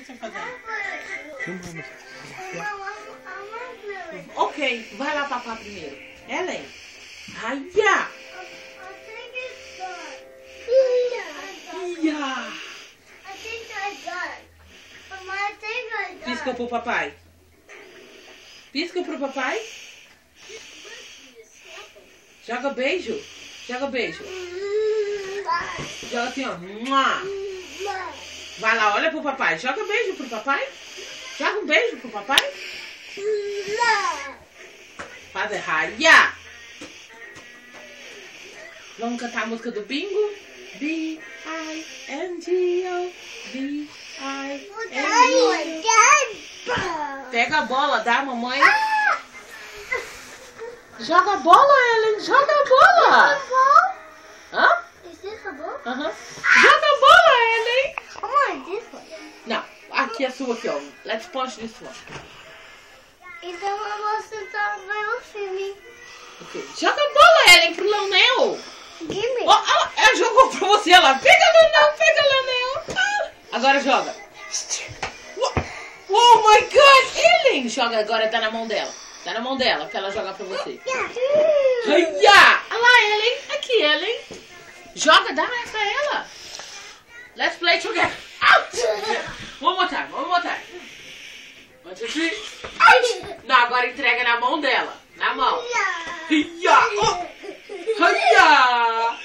você tá fazendo? Ok, vai lá papar primeiro. Ellen. Aia. Ia. Pisca pro papai. Pisca pro papai. Joga beijo. Joga beijo. Joga assim, ó. Vai lá, olha pro papai. Joga beijo pro papai. Joga um beijo pro papai. Faz raia. Vamos cantar a música do bingo? B-I-N-G-O. B-I-N-G-O. Pega a bola, dá, mamãe. Joga a bola, Ellen. Joga a bola. Hã? Joga a bola, Ellen. Não, aqui é sua aqui, ó. Let's punch this one. Então eu vou sentar ver o filme. Okay. Joga a bola, Ellen, pro Leonel. Gimme. Oh, ela jogou pra você, ela. Pega, Leonel, pega, Leonel. Agora joga. Oh my God, Ellen. Joga agora, tá na mão dela. Tá na mão dela, que ela joga pra você. Olha lá, Ellen. Aqui, Ellen. Joga, dá essa a ela. Let's play together. Out. One more time, one more time. 1, 2, 3. Out. Não, agora entrega na mão dela. Na mão. Hiya. Oh. Hiya.